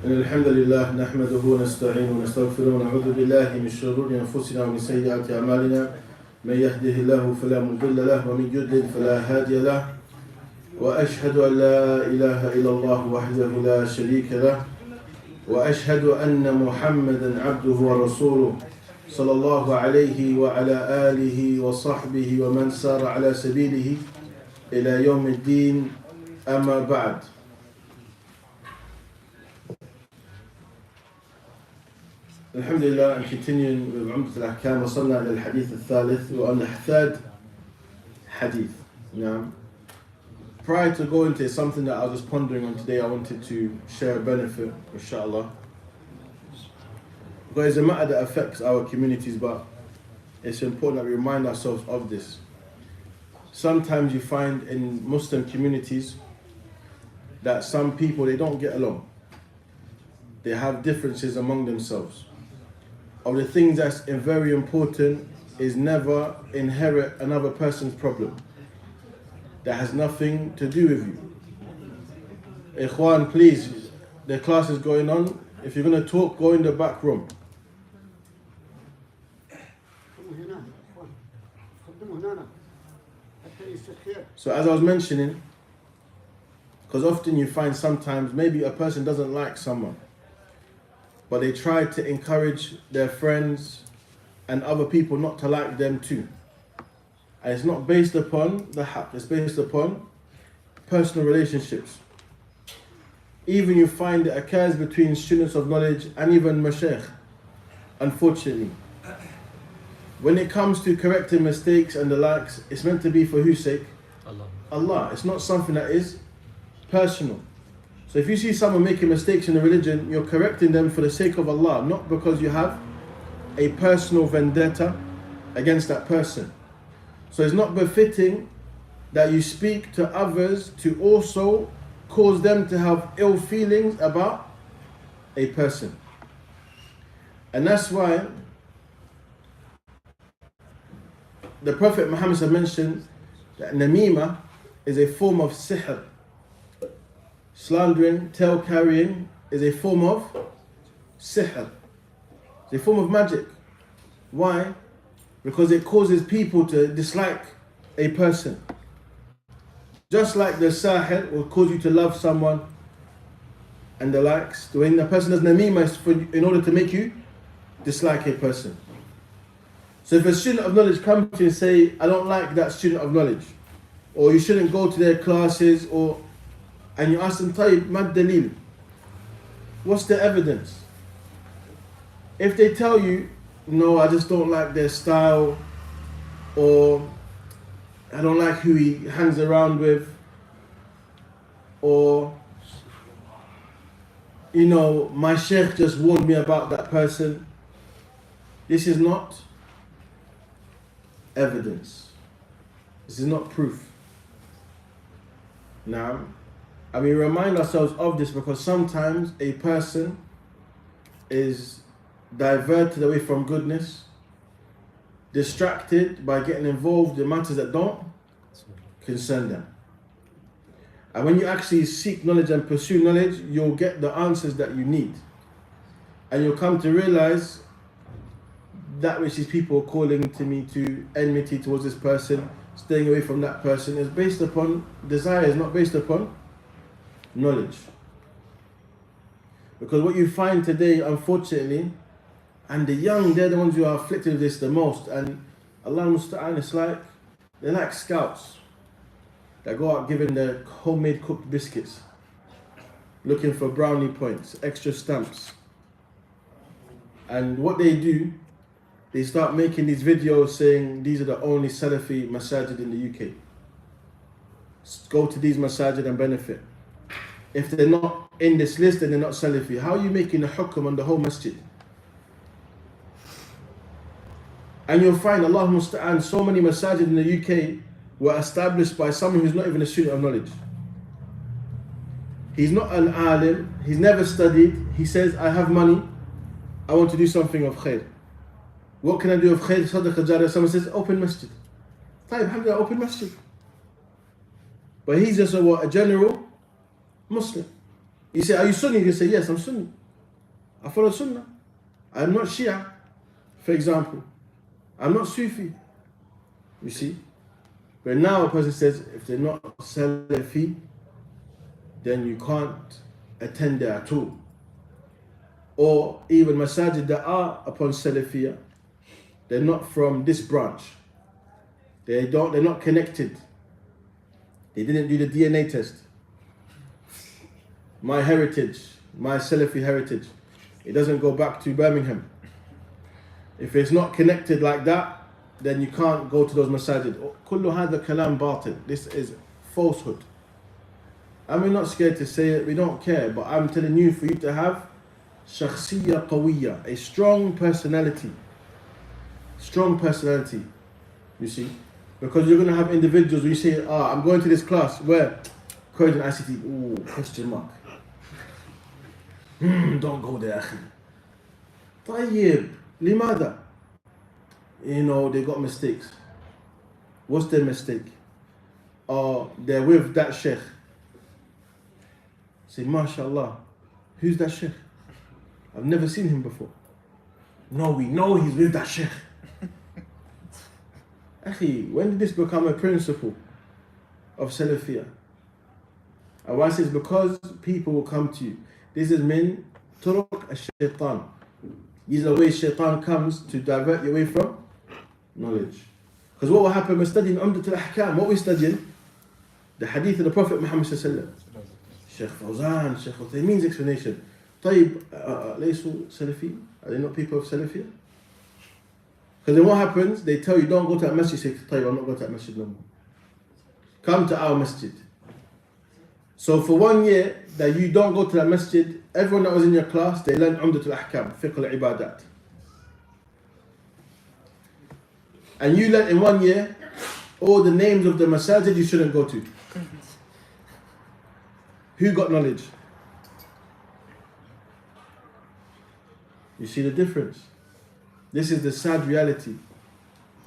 إن الحمد لله نحمده ونستعينه ونستغفره ونعوذ بالله من شرور أنفسنا ومن سيئات أعمالنا من يهده الله فلا مضل له ومن يضلل فلا هادي له وأشهد أن لا إله إلا الله وحده لا شريك له وأشهد أن محمدا عبده ورسوله صلى الله عليه وعلى آله وصحبه ومن سار على سبيله إلى يوم الدين أما بعد. Alhamdulillah, I'm continuing with Umdatul Ahkam. وصلنا إلى الحديث الثالث وأن الثالث hadith. Now, prior to going into something that I was just pondering on today, I wanted to share a benefit, inshallah. Because it's a matter that affects our communities, but it's important that we remind ourselves of this. Sometimes you find in Muslim communities that some people, they don't get along. They have differences among themselves. Of the things that's very important is never inherit another person's problem. That has nothing to do with you. Ikhwan, please, the class is going on. If you're going to talk, go in the back room. So as I was mentioning, because often you find sometimes maybe a person doesn't like someone, but they try to encourage their friends and other people not to like them too. And it's not based upon the haqq, it's based upon personal relationships. Even you find it occurs between students of knowledge and even mashaykh, unfortunately. When it comes to correcting mistakes and the likes, it's meant to be for whose sake? Allah. It's not something that is personal. So if you see someone making mistakes in the religion, you're correcting them for the sake of Allah, not because you have a personal vendetta against that person. So it's not befitting that you speak to others to also cause them to have ill feelings about a person. And that's why the Prophet Muhammad mentioned that namima is a form of sihr. Slandering, tale carrying is a form of sihr. It's a form of magic. Why? Because it causes people to dislike a person. Just like the sahir will cause you to love someone and the likes. When a person does namima, it's in order to make you dislike a person. So if a student of knowledge comes to you and say, I don't like that student of knowledge, or you shouldn't go to their classes, and you ask them, Tayyib, mad dalil, what's the evidence? If they tell you, no, I just don't like their style, or I don't like who he hangs around with, or my sheikh just warned me about that person, this is not evidence. This is not proof. Now, and we remind ourselves of this because sometimes a person is diverted away from goodness, distracted by getting involved in matters that don't concern them. And when you actually seek knowledge and pursue knowledge, you'll get the answers that you need. And you'll come to realize that which these people are calling to me to enmity towards this person, staying away from that person, is based upon desires, not based upon knowledge. Because what you find today, unfortunately, and the young, they're the ones who are afflicted with this the most. And Allah Musta'an, it's like, they're like scouts that go out giving their homemade cooked biscuits, looking for brownie points, extra stamps. And what they do, they start making these videos saying these are the only Salafi masajid in the UK. Go to these masajid and benefit. If they're not in this list, then they're not Salafi. How are you making a hukm on the whole masjid? And you'll find, Allah Musta'an, so many masajid in the UK were established by someone who's not even a student of knowledge. He's not an alim, he's never studied. He says, I have money, I want to do something of khair. What can I do of khair? Sadaqah jariyah. Someone says, open masjid. Tayyib, alhamdulillah, open masjid. But he's just a general Muslim. You say, are you Sunni? You say, yes, I'm Sunni. I follow Sunnah. I'm not Shia, for example. I'm not Sufi. You see? But now a person says, if they're not Salafi, then you can't attend there at all. Or even masajid that are upon Salafiyah, they're not from this branch. They're not connected. They didn't do the DNA test. My heritage, my Salafi heritage, it doesn't go back to Birmingham. If it's not connected like that, then you can't go to those masajid. كل هذا كلام باطل. This is falsehood. And we're not scared to say it, we don't care, but I'm telling you, for you to have shakhsiyya qawiyya, a strong personality, you see, because you're going to have individuals where you say, I'm going to this class, where? Croydon ICT, ooh, question mark. Don't go there, akhi. طيب, لماذا? You know, they got mistakes. What's their mistake? They're with that sheikh. Say, mashallah, who's that sheikh? I've never seen him before. No, we know he's with that sheikh. Akhi, when did this become a principle of Salafiyah? And why I say it's because people will come to you. This is min turuq ash-shaytan. These are the ways shaitan comes to divert you away from knowledge. Because what will happen, we're studying Umdatul Ahkam. What we're studying? The hadith of the Prophet Muhammad sallallahu alaihi wasallam. Sheikh Fawzan, Sheikh Uthaymeen's explanation. طيب, ليسوا سلفي? Are they not people of Salafiyah? Because then what happens? They tell you, don't go to that masjid. You say, طيب, I'm not going to that masjid no more. Come to our masjid. So for 1 year that you don't go to that masjid, everyone that was in your class, they learned Umdatul Ahkam, fiqh al-ibadat. And you learned in 1 year all the names of the masajid you shouldn't go to. Who got knowledge? You see the difference? This is the sad reality.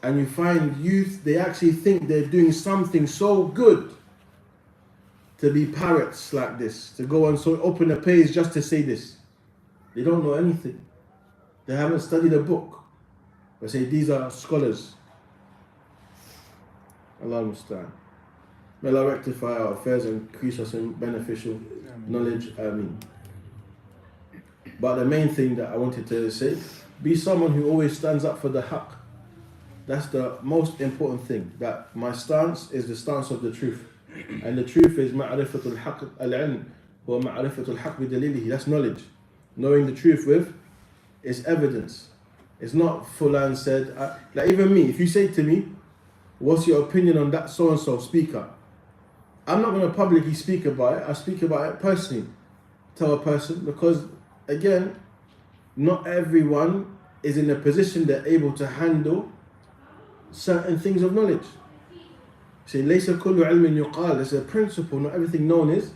And you find youth, they actually think they're doing something so good to be parrots like this, to go and so open a page just to say this. They don't know anything. They haven't studied a book. They say these are scholars. Allah musta'an. May Allah rectify our affairs and increase us in beneficial knowledge. Ameen. But the main thing that I wanted to say, be someone who always stands up for the haqq. That's the most important thing. That my stance is the stance of the truth. And the truth is ma'rifatul haqq al-ilm wa ma'rifatul haqq bi dalilihi. That's knowledge. Knowing the truth with is evidence. It's not fulan said. Like even me, if you say to me, what's your opinion on that so-and-so speaker? I'm not going to publicly speak about it. I speak about it personally. Tell a person, because again, not everyone is in a position they're able to handle certain things of knowledge. Say, لَيْسَ كُلُّ عِلْمٍ يُقَالٍ. There's a principle, not everything known is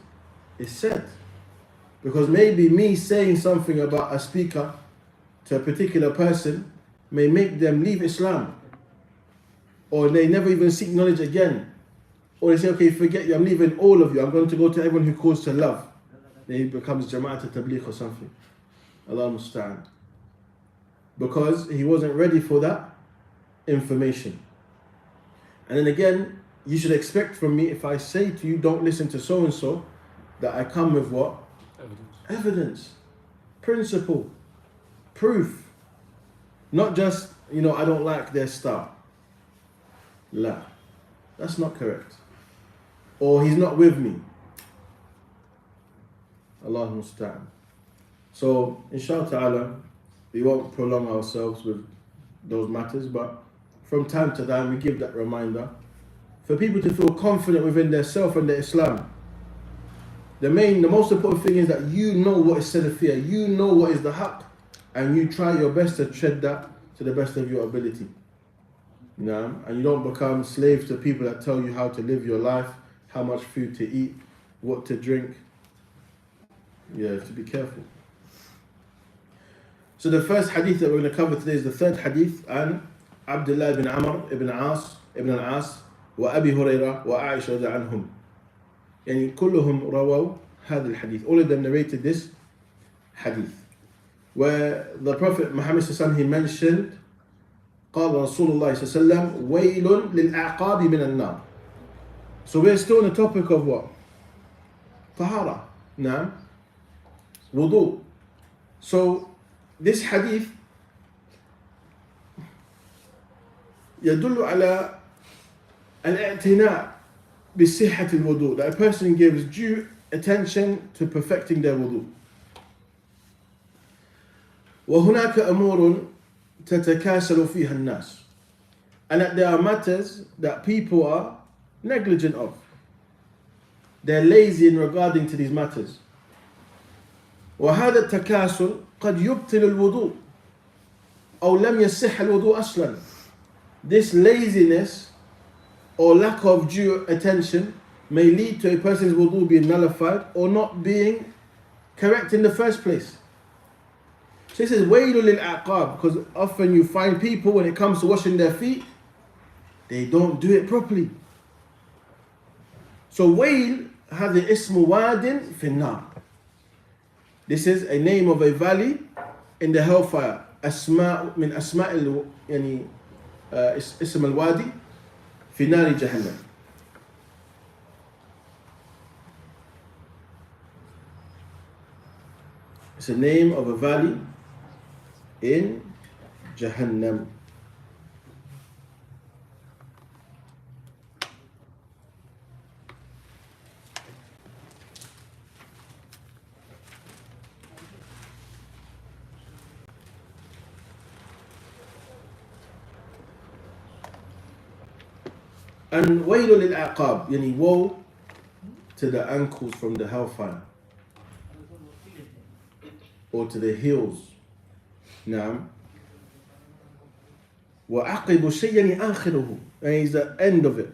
said. Because maybe me saying something about a speaker to a particular person may make them leave Islam. Or they never even seek knowledge again. Or they say, okay, forget you, I'm leaving all of you. I'm going to go to everyone who calls to love. Then he becomes Jama'at al-Tabligh or something. Allah musta'an. Because he wasn't ready for that information. And then again, you should expect from me, if I say to you, don't listen to so-and-so, that I come with what? Evidence. Principle. Proof. Not just, I don't like their style. La. That's not correct. Or he's not with me. Allah musta'an. So, inshallah ta'ala, we won't prolong ourselves with those matters, but from time to time we give that reminder for people to feel confident within their self and their Islam. The most important thing is that you know what is Salafiyah, you know what is the haqq, and you try your best to tread that to the best of your ability. And you don't become slaves to people that tell you how to live your life, how much food to eat, what to drink. You have to be careful. So the first hadith that we're going to cover today is the third hadith, and Abdullah ibn Amr ibn al-As wa Abi Hurairah wa Aisha عنهم. يعني كلهم رووا هذا الحديث. All of them narrated this hadith, where the Prophet Muhammad sallallahu alaihi wasallam, he mentioned, قال رسول الله صلى الله عليه وسلم ويل للأعقاب من النار. So we're still on the topic of what? Tahara. Naam. Wudu. So this hadith يدل على الاعتناء بصحة الوضوء, that a person gives due attention to perfecting their wudu. وهناك أمور تتكاسل فيها الناس, and that there are matters that people are negligent of. They're lazy in regarding to these matters. وهذا التكاسل قد يبطل الوضوء أو لم يصح الوضوء أصلا. This laziness or lack of due attention may lead to a person's wudu being nullified or not being correct in the first place. So it says وَيْلٌ لِلْأَعْقَابِ, because often you find people, when it comes to washing their feet, they don't do it properly. So وَيْل هذا اسم واد في النار. This is a name of a valley in the hellfire. أسماء من أسماء يعني اسم الوادي في نار جهنم. It's a name of a valley in Jahannam. And وَيْلٌ لِلْأَعْقَابِ, yani woe to the ankles from the hellfire, or to the heels. نعم. وَعَقِبُ الشَّيْءِ آخِرُهُ, and it's the end of it.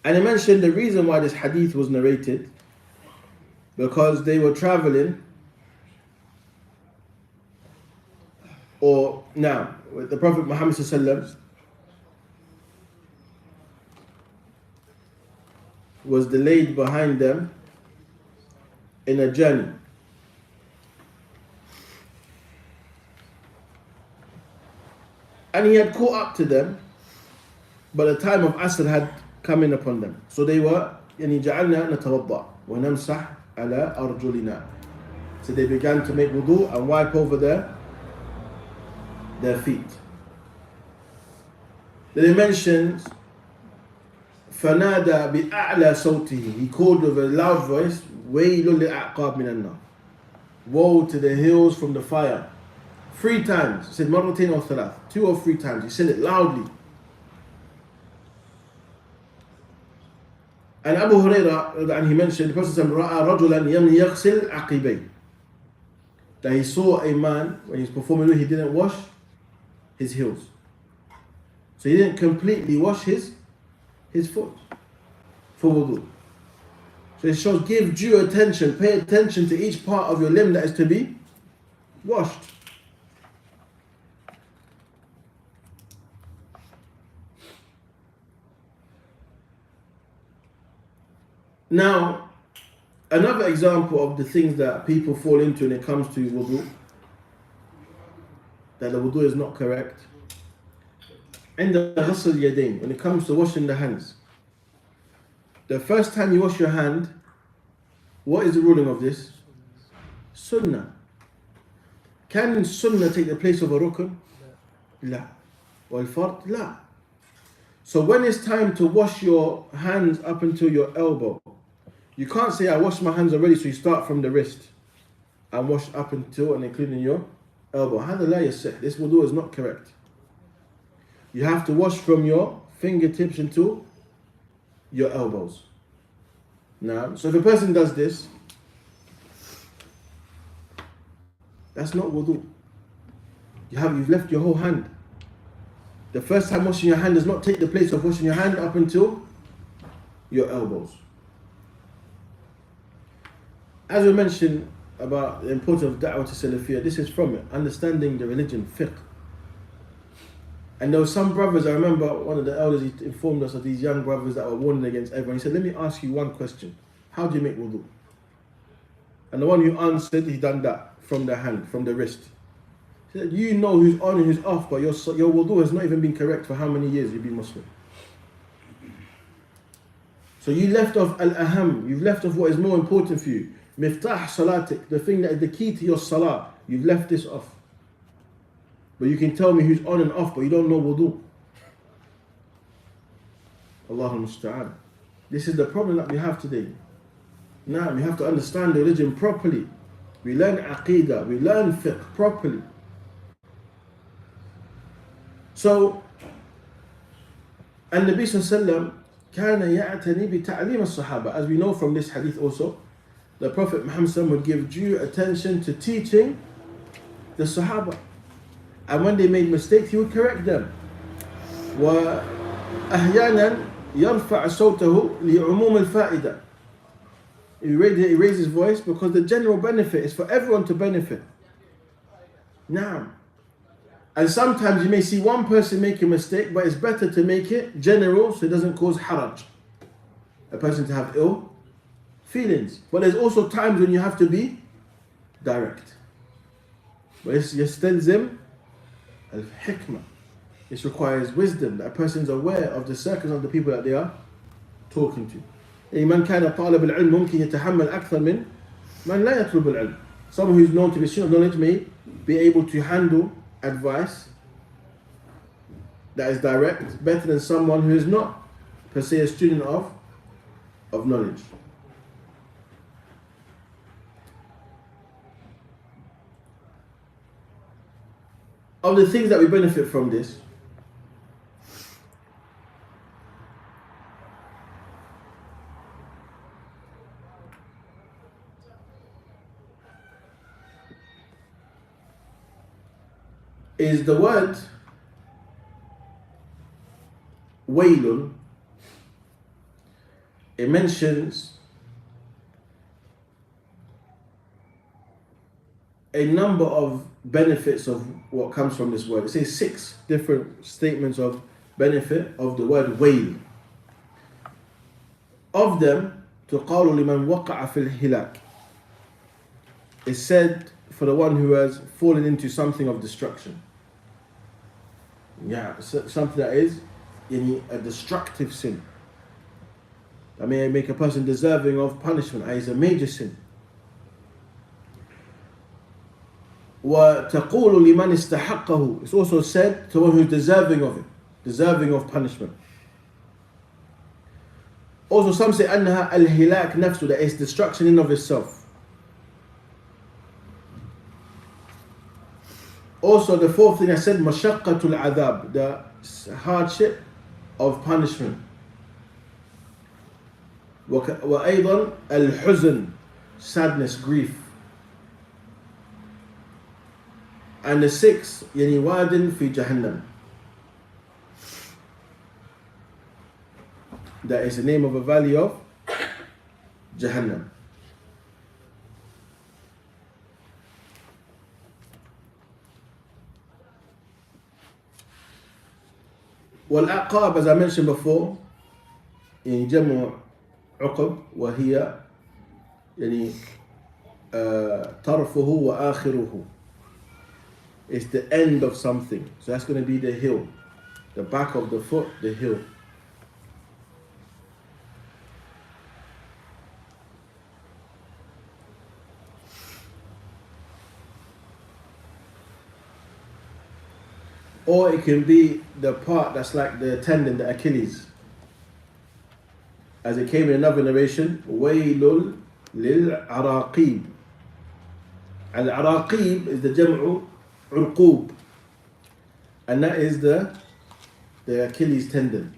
And I mentioned the reason why this hadith was narrated, because they were traveling, or now the Prophet Muhammad sallallahu alaihi wasallam was delayed behind them in a journey. And he had caught up to them, but the time of Asr had come in upon them. So they were يعني جعلنا نتوضأ ونمسح على أرجلنا. So they began to make wudu and wipe over their feet. Then he mentions فنادى بأعلى صوته, he called with a loud voice, ويل للأعقاب من النار, woe to the hills from the fire. 3 times. He said مرتين أو 3, 2 or 3 times. He said it loudly. And Abu Hurairah, and he mentioned, the Prophet رأى رجلا يغسل عقبيه, that he saw a man when he was performing wudu, he didn't wash his heels. So he didn't completely wash his foot for wudu. So it shows, give due attention, pay attention to each part of your limb that is to be washed. Now, another example of the things that people fall into when it comes to wudu, that the wudu is not correct, عند غسل اليدين, when it comes to washing the hands. The first time you wash your hand, what is the ruling of this? Sunnah. Can sunnah take the place of a rukn? لا. والفرض لا. So when it's time to wash your hands up until your elbow, you can't say I washed my hands already, so you start from the wrist and wash up until and including your elbow. هذا لا يصح. This wudu is not correct. You have to wash from your fingertips into your elbows. Now, so if a person does this, that's not wudu. You've left your whole hand. The first time washing your hand does not take the place of washing your hand up until your elbows. As we mentioned about the importance of da'wah to Salafiyah, this is from it, understanding the religion, fiqh. And there were some brothers, I remember one of the elders, he informed us of these young brothers that were warning against everyone. He said, let me ask you one question. How do you make wudu? And the one who answered, he done that from the hand, from the wrist. He said, you know who's on and who's off, but your wudu has not even been correct for how many years you've been Muslim. So you left off al-aham, you've left off what is more important for you. Miftah salatik, the thing that is the key to your salah, you've left this off. But you can tell me who's on and off, but you don't know wudu. Allahu musta'an. This is the problem that we have today. Now we have to understand the religion properly. We learn aqidah, we learn fiqh properly. So, An-Nabi sallallahu كان يعتني بتعليم الصحابة. As we know from this hadith also, the Prophet Muhammad would give due attention to teaching the Sahaba. And when they made mistakes, he would correct them. وأحيانا يرفع صوته لعموم الفائدة. He raised his voice because the general benefit is for everyone to benefit. Now, and sometimes you may see one person make a mistake, but it's better to make it general so it doesn't cause haraj. A person to have ill feelings. But there's also times when you have to be direct. But it's yastalzim al-hikmah. This requires wisdom, that a person is aware of the circles of the people that they are talking to. من كان طالب العلم ممكن يتحمل أكثر من من لا يطلب العلم. Someone who's known to be student of knowledge may be able to handle advice that is direct better than someone who is not per se a student of knowledge. Of the things that we benefit from this, is the word waylun. It mentions a number of benefits of what comes from this word. It says 6 different statements of benefit of the word wayl. Of them, تقال لمن وقع في الهلاك. It's said for the one who has fallen into something of destruction. Yeah, something that is a destructive sin. That may make a person deserving of punishment. It's a major sin. وَتَقُولُ لِمَنْ اسْتَحَقَّهُ. It's also said to one who is deserving of it, deserving of punishment. Also some say أنها الهلاك نفسه, that is destruction in of itself. Also the 4th thing I said, مَشَقَّةُ الْعَذَابِ, the hardship of punishment. وأيضا الحزن, sadness, grief. And the 6th, يعني واد في جهنم. That is the name of a valley of Jahannam. والأعقاب, as I mentioned before, يعني جمع عقب, وهي يعني طرفه وآخره. It's the end of something. So that's going to be the heel. The back of the foot, the heel. Or it can be the part that's like the tendon, the Achilles. As it came in another narration, وَيْلٌ لِلْعَرَاقِيبِ. Al-Araqib is the jam'u urqub. And that is the Achilles tendon.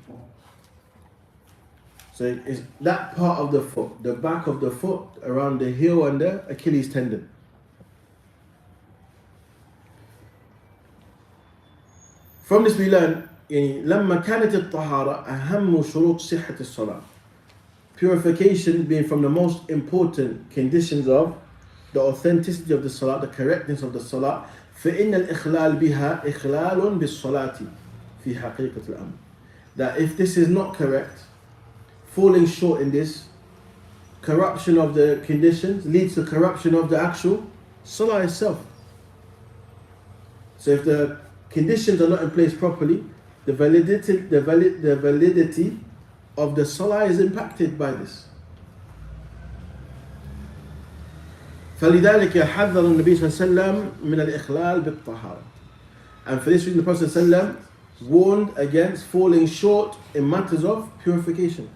So it's that part of the foot, the back of the foot around the heel and the Achilles tendon. From this we learn لما كانت الطهارة أهم شروط صحة الصلاة. Purification being from the most important conditions of the authenticity of the salah, the correctness of the salah. فإن الإخلال بها إخلال بالصلاة في حقيقة الأمر. That if this is not correct, falling short in this corruption of the conditions, leads to corruption of the actual salah itself. So if the conditions are not in place properly, the validity of the salah is impacted by this. فلذلك حذر النبي صلى الله عليه وسلم من الإخلال بالطهارة. And for this reason the Prophet صلى الله عليه وسلم warned against falling short in matters of purification.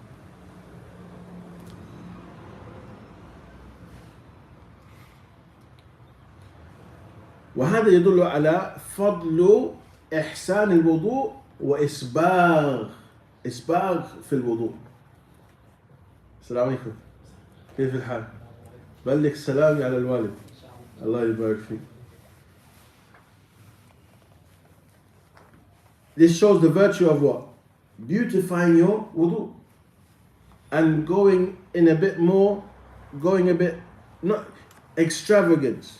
وهذا يدل على فضل إحسان الوضوء وإسباغ في الوضوء. السلام عليكم، كيف الحال؟ بلغ سلامي على الوالد، الله يبارك فيك. This shows the virtue of what? Beautifying your wudu and going a bit not extravagant.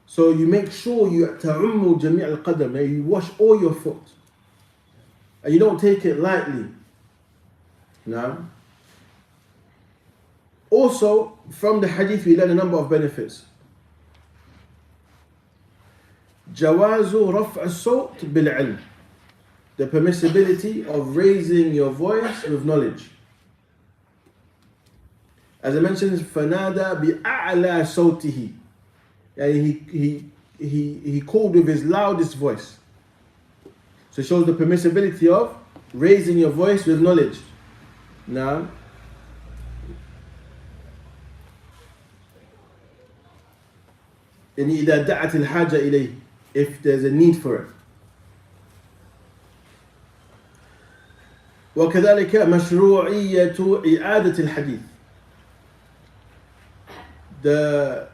So you make sure you ta'ummu jami' al-qadam, you wash all your foot and you don't take it lightly. Now, also from the hadith we learn a number of benefits. Jawazu raf' as-sawt bil-'ilm, the permissibility of raising your voice with knowledge. As I mentioned, فَنَادَى بِأَعْلَى صَوْتِهِ, and he called with his loudest voice. So it shows the permissibility of raising your voice with knowledge. Now, إذا دعت الحاجة إليه, if there's a need for it. وكذلك مشروعية إعادة الحديث, the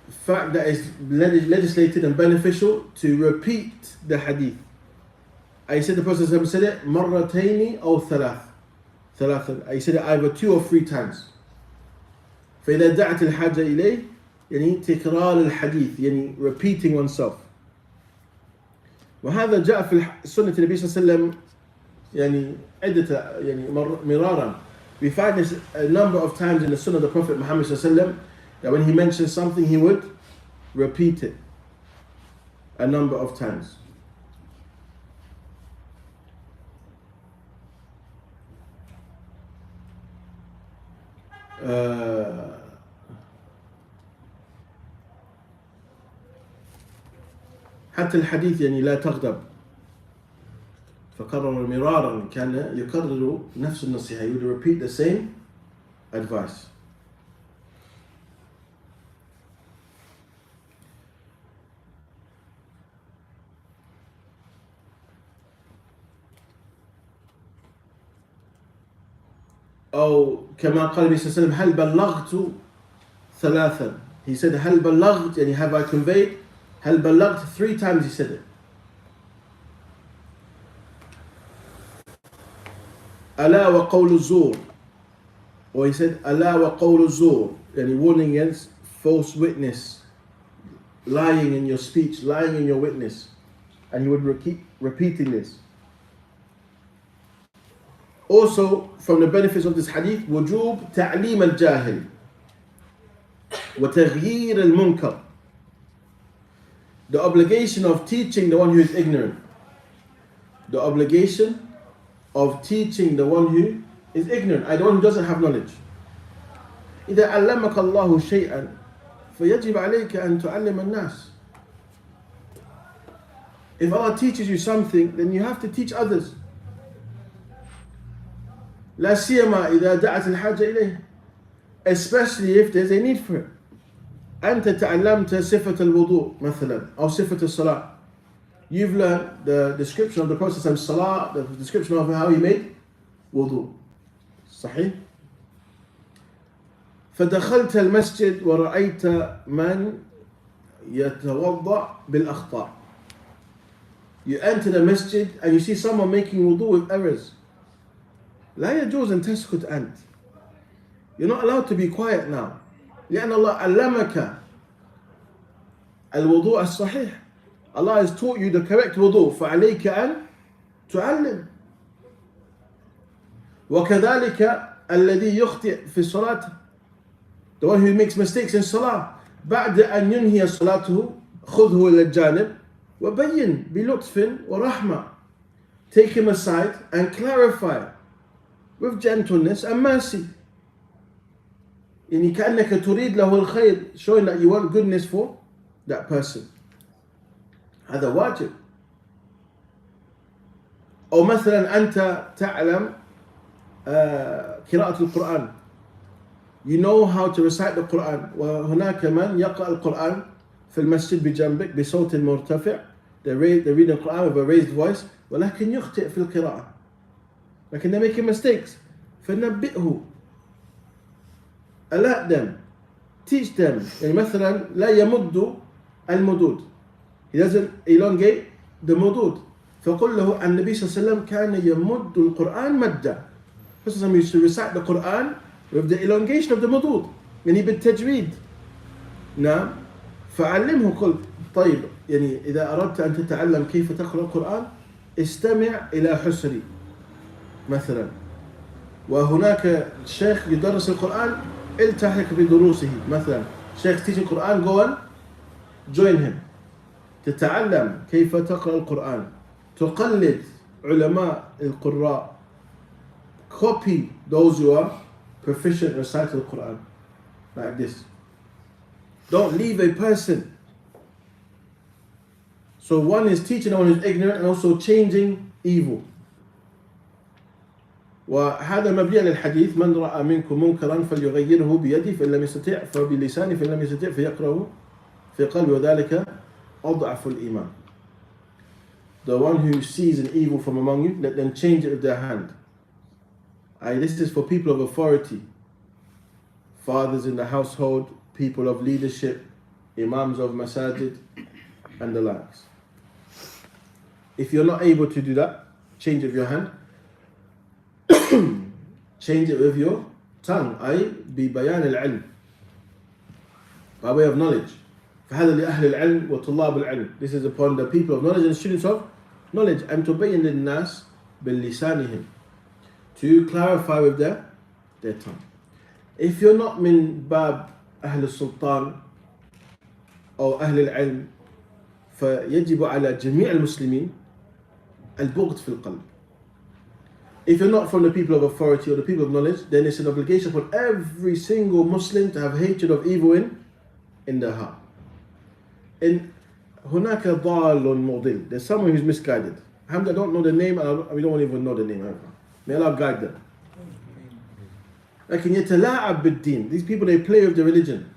fact that it's legislated and beneficial to repeat the hadith. I said the Prophet said it مرتين أو ثلاثا. I said it either 2 or 3 times. فإذا دعت الحاجة إليه يعني تكرار الحديث, يعني repeating oneself. وهذا جاء في سنة النبي صلى الله عليه وسلم يعني عدة يعني مرارا. We find this a number of times in the Sunnah of the Prophet Muhammad صلى الله عليه وسلم, that when he mentions something he would repeat it a number of times. حتى الحديث يعني لا تغضب, فقرر مرارا, كان يكرر نفس النصيحة, he would repeat the same advice. أو كما قال النبي صلى الله عليه وسلم هل بلغت ثلاثا, he said هل بلغت يعني have I conveyed, هل بلغت 3 times he said it. ألا وقول الزور, or he said ألا وقول الزور, يعني warning against false witness, lying in your speech, lying in your witness, and he would keep repeating this. Also, from the benefits of this hadith, وجوب تعليم الجاهل وتغيير المنكر, the obligation of teaching the one who is ignorant, the obligation of teaching the one who is ignorant, the one who doesn't have knowledge. إذا علمك الله شيئا فيجب عليك أن تعلم الناس. If Allah teaches you something, then you have to teach others. لا سيما إذا دعت الحاجة إليه, especially if there's a need for it. أنت تعلمت صفة الوضوء مثلا أو صفة الصلاة. You've learned the description of the Prophet Salah, the description of how he made wudu. صحيح؟ فدخلت المسجد ورأيت من يتوضأ بالأخطاء. You enter the masjid and you see someone making wudu with errors. لا يجوز أن تسكت أنت. You're not allowed to be quiet now. لأن الله علمك الوضوء الصحيح. Allah has taught you the correct wudu. فعليك أن تعلم. وكذلك الذي يخطئ في الصلاة, the one who makes mistakes in salah, بعد أن ينهي صلاته خذه إلى الجانب وبين بلطف ورحمة, take him aside and clarify with gentleness and mercy. يعني كأنك تريد له الخير, showing that you want goodness for that person. هذا واجب. أو مثلا أنت تعلم قراءة القرآن, you know how to recite the Quran, وهناك من يقرأ القرآن في المسجد بجنبك بصوت مرتفع, they read the Quran with a raised voice, ولكن يخطئ في القراءة, لكن they're making mistakes, فنبئه, alert them, teach them. يعني مثلا لا يمد المدود, he doesn't elongate the مدود, فقل له النبي صلى الله عليه وسلم كان يمد القرآن مدا. Prophet used to recite the Quran with the elongation of the مدود, يعني بالتجويد. نعم. فعلمه, قل طيب يعني إذا أردت أن تتعلم كيف تقرأ القرآن استمع إلى حسري مثلا, وهناك شيخ يدرس القرآن التحق بدروسه مثلا, شيخ teach القرآن, go and join him. تتعلم كيف تقرأ القرآن, تقلد علماء القراء, copy those who are proficient in reciting the Quran, like this. Don't leave a person. So one is teaching, one is ignorant, and also changing evil. وهذا مبني على الحديث من رأى منكم منكرا فليغيره بيده فإن لم يستطع فبلسانه فإن لم يستطع فيقرأه في قلبه وذلك أضعف الإيمان. The one who sees an evil from among you, let them change it with their hand. This is for people of authority, fathers in the household, people of leadership, imams of masajid, and the likes. If you're not able to do that, change it with your hand. Change it with your tongue, أي ببيان العلم, by way of knowledge. فهذا لأهل العلم وطلاب العلم. This is upon the people of knowledge and students of knowledge. أن تبين للناس بلسانهم, to clarify with their tongue. If you're not من باب أهل السلطان أو أهل العلم, فيجب على جميع المسلمين البغض في القلب. If you're not from the people of authority or the people of knowledge, then it's an obligation for every single Muslim to have hatred of evil in their heart. In هناك ضال مضل, there's someone who's misguided. I don't know the name, and we don't even know the name. May Allah guide them. لكن يتلاعب بالدين. These people, they play with the religion.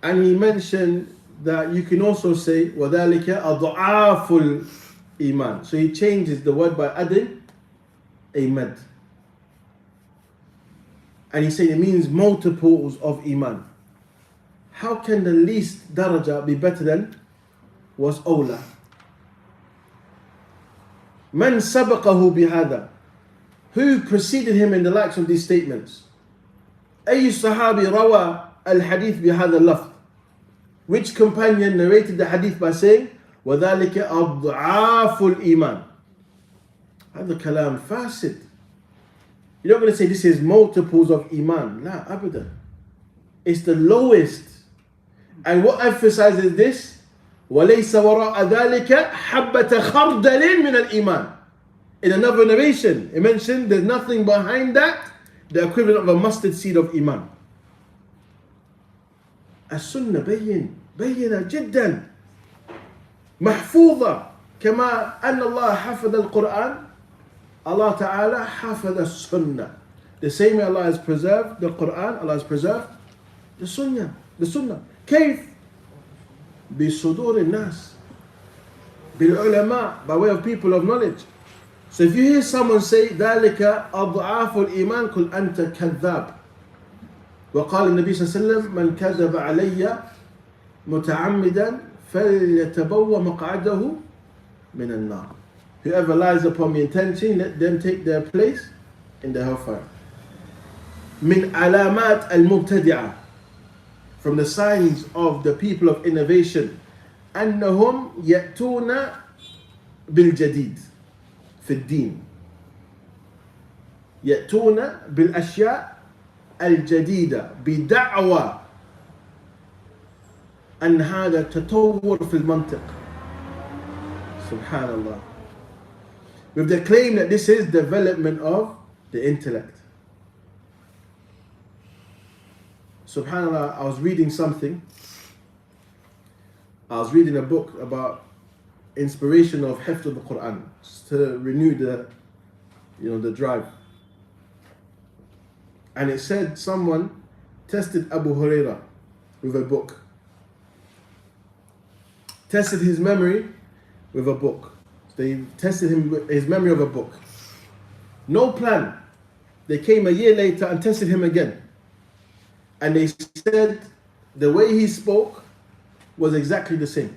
And he mentioned that you can also say وَذَلِكَ أَضْعَافُ الْإِيمَانِ. So he changes the word by adding a mad. And he said it means multiples of iman. How can the least daraja be better than was awla? Man sabaqahu bihada. Who preceded him in the likes of these statements? أي صحابي روى الحديث بهذا اللفظ. Which companion narrated the hadith by saying وذلك أضعاف الإيمان. هذا كلام فاسد. You're not going to say this is multiples of iman. لا أبدا. It's the lowest. And what emphasizes this? وَلَيْسَ وَرَاءَ ذَلِكَ حَبَّةَ خَرْدَلٍ مِنَ الْإِيمَانِ. In another narration, it mentioned there's nothing behind that, the equivalent of a mustard seed of iman. السنة بينة جدا محفوظة كما أن الله حفظ القرآن. Allah Ta'ala حفظ السنة. The same way Allah has preserved the Quran, Allah has preserved the Sunnah. كيف؟ بصدور الناس, بالعلماء, by way of people of knowledge. So if you hear someone say ذلك أضعاف الإيمان قل أنت كذاب. وقال النبي صلى الله عليه وسلم من كذب علي متعمدا فليتبوأ مقعده من النار. Whoever lies upon me intentionally, let them take their place in the hellfire. من علامات المبتدعة, from the signs of the people of innovation, أنهم يأتون بالجديد في الدين. يأتون بالأشياء الجديدة بدعوى أن هذا تطور في المنطق. Subhanallah. With the claim that this is development of the intellect. Subhanallah, I was reading something. I was reading a book about inspiration of hifz of the Quran, to renew the drive. And it said someone tested Abu Huraira with a book. Tested his memory with a book. They tested his memory of a book. No plan. They came a year later and tested him again. And they said the way he spoke was exactly the same.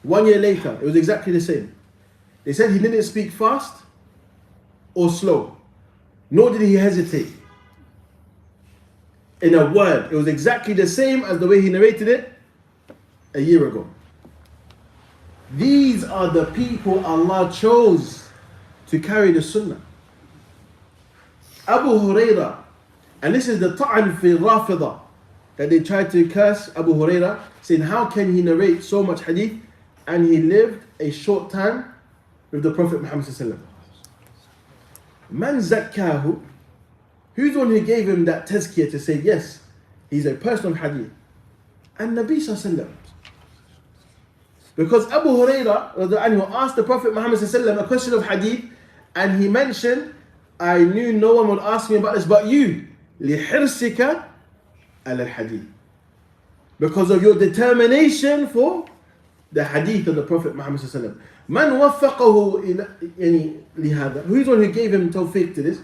1 year later, it was exactly the same. They said he didn't speak fast or slow, nor did he hesitate. In a word, it was exactly the same as the way he narrated it a year ago. These are the people Allah chose to carry the Sunnah. Abu Huraira, and this is the ta'an fi Rafida, that they tried to curse Abu Huraira, saying how can he narrate so much hadith and he lived a short time with the Prophet Muhammad sallallahu alaihi wasallam. Man zakkahu, who's the one who gave him that tazkiyah to say yes, he's a person of hadith? And Nabi sallallahu alaihi wasallam. Because Abu Huraira asked the Prophet Muhammad sallallahu alaihi wasallam a question of hadith, and he mentioned, I knew no one would ask me about this but you, لِحِرْسِكَ عَلَى الْحَدِيثِ, because of your determination for the hadith of the Prophet Muhammad sallallahu alaihi wasallam. Man waffaqahu لهذا, who's the one who gave him tawfiq to this?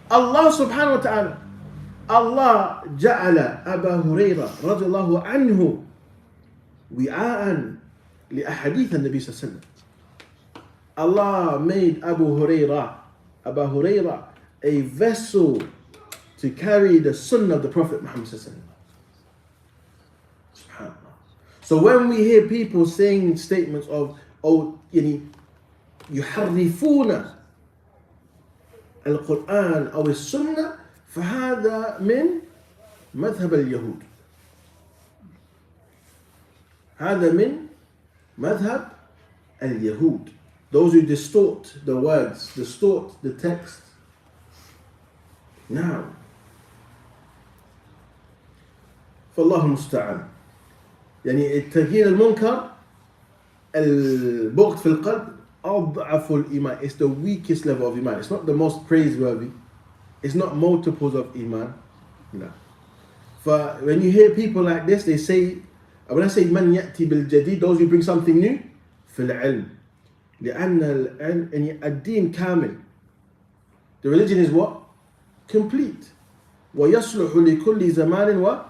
Allah subhanahu wa ta'ala. Allah ja'ala Abu Huraira radiyallahu anhu wi'a'an li ahadith an-Nabi sallallahu alaihi wasallam. Allah made Abu Huraira a vessel to carry the sunnah of the Prophet Muhammad sallallahu alaihi wasallam. Subhanallah. So when we hear people saying statements of يحرفون القرآن أو السنة, فهذا من مذهب اليهود. هذا من مذهب اليهود. Those who distort the words, distort the text. Now, فالله المستعان. التغيير المنكر البغض في القلب أضعف الإيمان. It's the weakest level of iman. It's not the most praiseworthy. It's not multiples of iman. No. For when you hear people like this, they say, when I say من يأتي بالجديد, those who bring something new, في العلم. لأن الدين كامل. The religion is what? Complete. ويصلح لكل زمان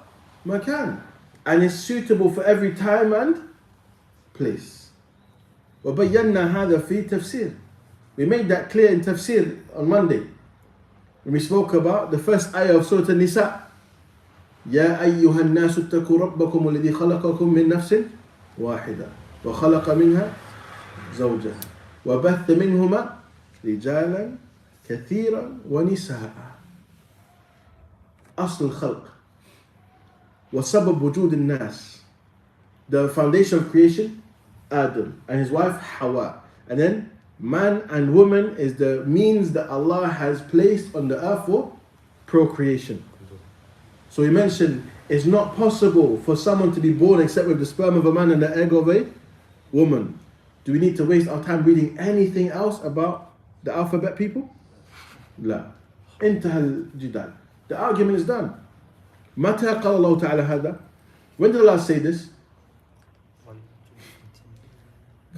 ومكان. And it's suitable for every time and place. وبينا هذا في تفسير. We made that clear in tafsir on Monday when we spoke about the first ayah of Surah An-Nisa. يا أيها الناس اتقوا ربكم الذي خلقكم من نفس واحدة وخلق منها زوجها وبث منهما رجالا كثيرا ونساء. أصل الخلق وسبب وجود الناس. The foundation of creation, Adam and his wife Hawa, and then man and woman is the means that Allah has placed on the earth for procreation. So he mentioned it's not possible for someone to be born except with the sperm of a man and the egg of a woman. Do we need to waste our time reading anything else about the alphabet people? لا. انتهى الجدال. The argument is done. متى قال الله تعالى هذا? When did Allah say this?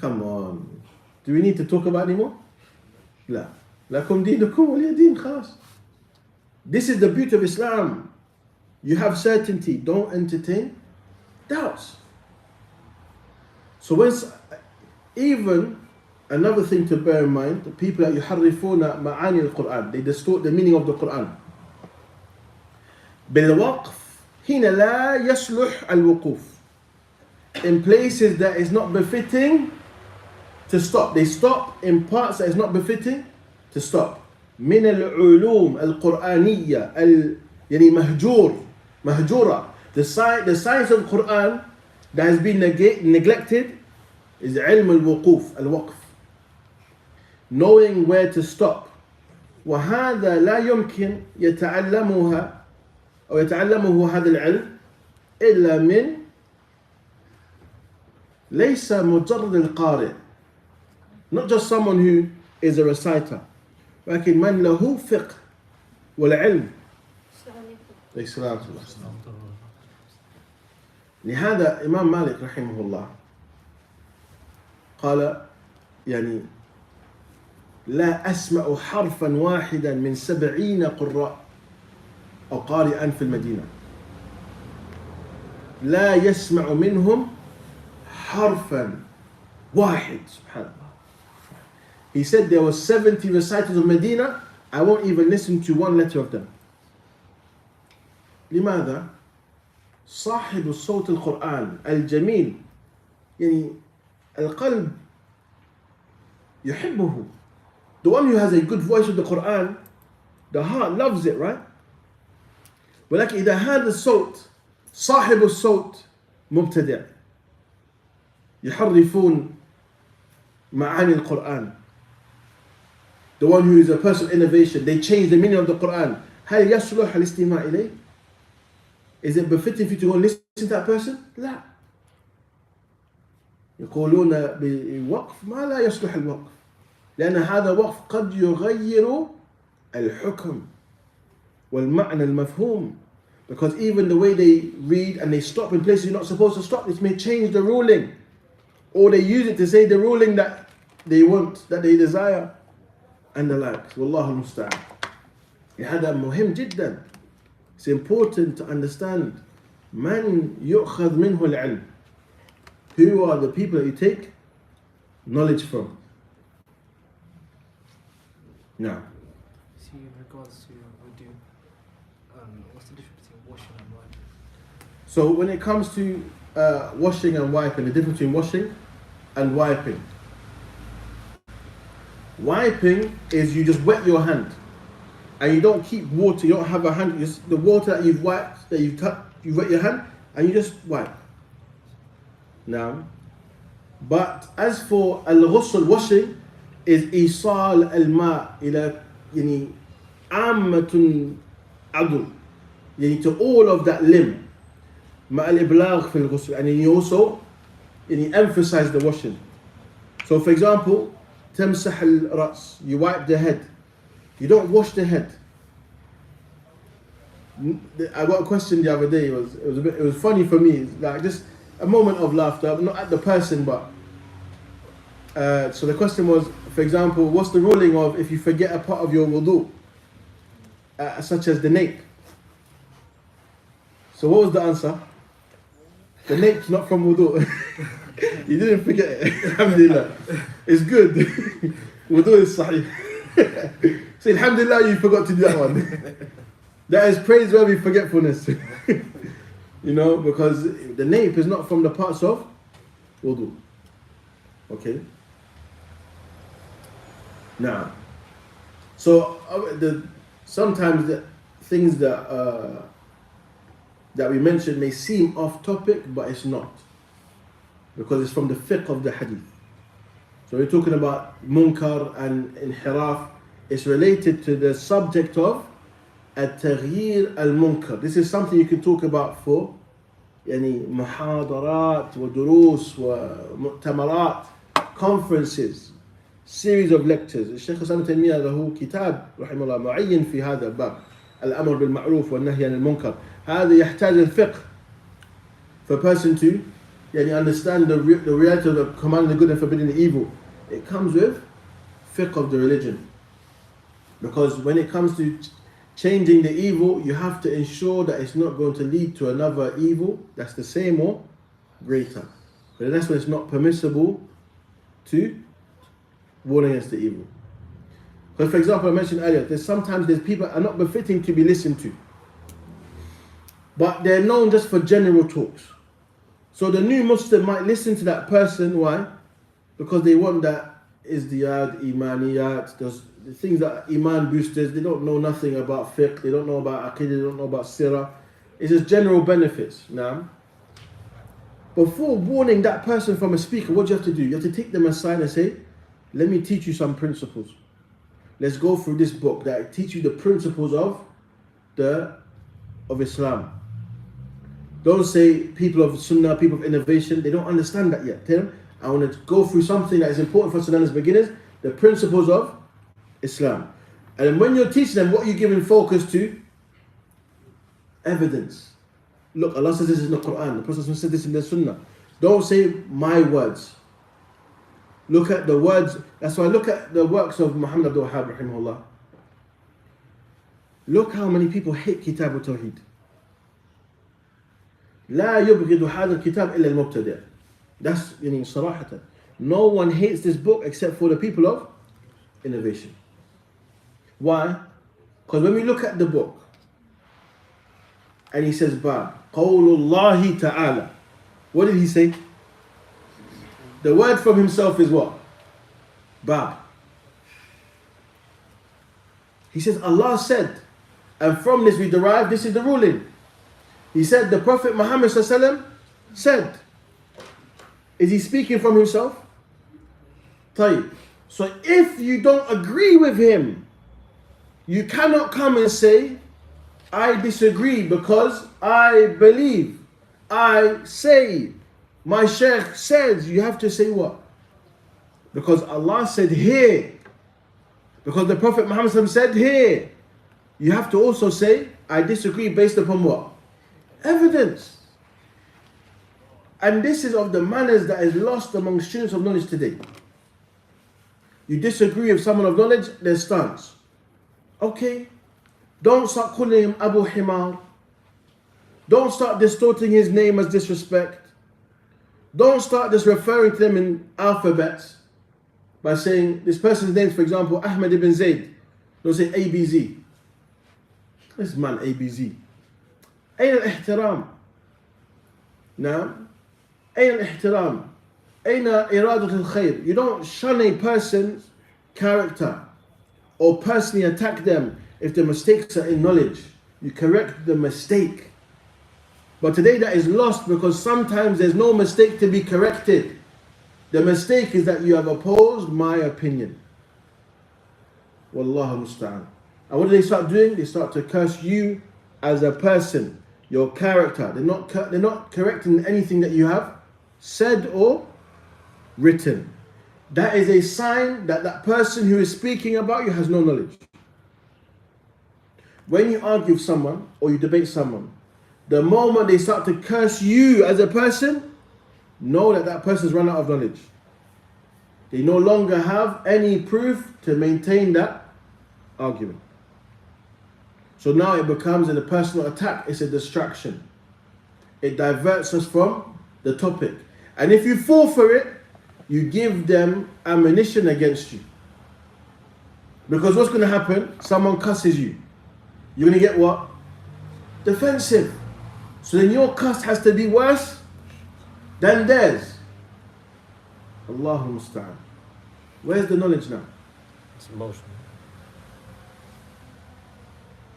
Come on. Do we need to talk about anymore? لا. لكم دينكم ولي دين خلاص. This is the beauty of Islam. You have certainty. Don't entertain doubts. So even another thing to bear in mind, the people that يحرفون معاني القرآن, they distort the meaning of the Quran. بالوقف هنا لا يصلح الوقوف. In places that is not befitting to stop. They stop in parts that is not befitting to stop. من العلوم القرآنية يعني مهجورة. The science of Quran that has been neglected is علم الوقوف, الوقف, knowing where to stop. وهذا لا يمكن يتعلمه هذا العلم إلا من ليس مجرد القارئ, not just someone who is a reciter, ولكن من له فقه والعلم. لهذا إمام مالك رحمه الله قال يعني لا أسمع حرفا واحدا من 70 قراء أو قارئا في المدينة لا يسمع منهم حرفا واحد. سبحان الله. He said there were 70 reciters of Medina, I won't even listen to one letter of them. لماذا؟ صاحب الصوت القرآن الجميل يعني القلب يحبه. The one who has a good voice of the Quran, the heart loves it, right? ولكن إذا هذا الصوت صاحب الصوت مبتدع يحرفون معاني القرآن, the one who is a person of innovation, they change the meaning of the Quran, هل يصلح الاستماع إليه? Is it befitting for you to go and listen to that person? لا. يقولون بالوقف ما لا يصلح الوقف لأن هذا وقف قد يغير الحكم والمعنى المفهوم, because even the way they read and they stop in places you're not supposed to stop, it may change the ruling, or they use it to say the ruling that they want, that they desire, and the likes. والله المستعان. هذا مهم جدا. It's important to understand من يؤخذ منه العلم, who are the people that you take knowledge from. Now, see, in regards to wudu, what's the difference between washing and wiping? so when it comes to washing and wiping, the difference between washing and wiping. Wiping is you just wet your hand and you don't keep water, you don't have a hand, just the water that you've wiped, that you've touched, you wet your hand and you just wipe. Now, but as for al-ghusl, washing, is إيصال الماء إلى يعني عامة عضو يعني to all of that limb مع الإبلاغ في الغسل, and you also emphasize the washing. So for example, تمسح الرأس, you wipe the head, you don't wash the head. I got a question the other day, it was funny for me, it's like just a moment of laughter, not at the person but so the question was, for example, what's the ruling of if you forget a part of your wudu, such as the nape? So what was the answer? The nape's not from wudu. You didn't forget it. Alhamdulillah. It's good. Wudu is sahih. So alhamdulillah you forgot to do that one. That is praiseworthy forgetfulness. You know, because the nape is not from the parts of wudu. Okay? Now, so sometimes the things that we mentioned may seem off topic, but it's not, because it's from the fiqh of the hadith. So we're talking about munkar and inhiraf. It's related to the subject of at-taghyir al-munkar. This is something you can talk about for يعني محاضرات ودروس ومؤتمرات, conferences, series of lectures. الشيخ الإسلام ابن تيمية له كتاب رحمه الله معين في هذا الباب, الأمر بالمعروف والنهي عن المنكر. هذا يحتاج الفقه for a person to understand the reality of the commanding the good and forbidding the evil. It comes with fiqh of the religion, because when it comes to changing the evil, you have to ensure that it's not going to lead to another evil that's the same or greater. But that's when it's not permissible to warn against the evil. Because for example, I mentioned earlier, sometimes people are not befitting to be listened to, but they're known just for general talks. So the new Muslim might listen to that person, why? Because they want that izdiyad, imaniyat, those the things that iman boosters. They don't know nothing about fiqh, they don't know about aqidah, they don't know about sirah. It's just general benefits. Now, before warning that person from a speaker, what do you have to do? You have to take them aside and say, let me teach you some principles. Let's go through this book that teach you the principles of Islam. Don't say people of Sunnah, people of innovation. They don't understand that yet. Tell them, I want to go through something that is important for us to learn as beginners, the principles of Islam. And then when you're teaching them, what are you giving focus to? Evidence. Look, Allah says this in the Quran. The Prophet said this in the Sunnah. Don't say my words. Look at the words. That's why I look at the works of Muhammad Abdul Wahhab rahimahullah. Look how many people hate Kitab al-Tawheed. لا يبغض هذا الكتاب إلا المبتدع. That's صراحة. No one hates this book except for the people of innovation. Why? Because when we look at the book and he says Bab, Qawlullahi ta'ala. What did he say? The word from himself is what? Bab. He says Allah said, and from this we derive, this is the ruling. He said the Prophet Muhammad said. Is he speaking from himself? طيب. So if you don't agree with him, you cannot come and say, I disagree because I believe, I say, my sheikh says. You have to say what? Because Allah said here. Because the Prophet Muhammad said here. You have to also say, I disagree based upon what? Evidence. And this is of the manners that is lost among students of knowledge today. You disagree with someone of knowledge, their stance. Okay. Don't start calling him Abu Himar. Don't start distorting his name as disrespect. Don't start just referring to them in alphabets by saying this person's name, for example, Ahmed ibn Zayd. Don't say ABZ. This man ABZ. أين الاحترام؟ نعم. أين الاحترام؟ أين إرادة الخير? You don't shun a person's character or personally attack them if the mistakes are in knowledge. You correct the mistake. But today that is lost because sometimes there's no mistake to be corrected. The mistake is that you have opposed my opinion. Wallahu musta'an. And what do they start doing? They start to curse you as a person, your character. They're not correcting anything that you have said or written. That is a sign that that person who is speaking about you has no knowledge. When you argue with someone or you debate someone, the moment they start to curse you as a person, know that that person's run out of knowledge. They no longer have any proof to maintain that argument. So now it becomes a personal attack. It's a distraction. It diverts us from the topic. And if you fall for it, you give them ammunition against you. Because what's going to happen? Someone cusses you. You're going to get what? Defensive. So then your cuss has to be worse than theirs. Allahu musta'an. Where's the knowledge now? It's emotional.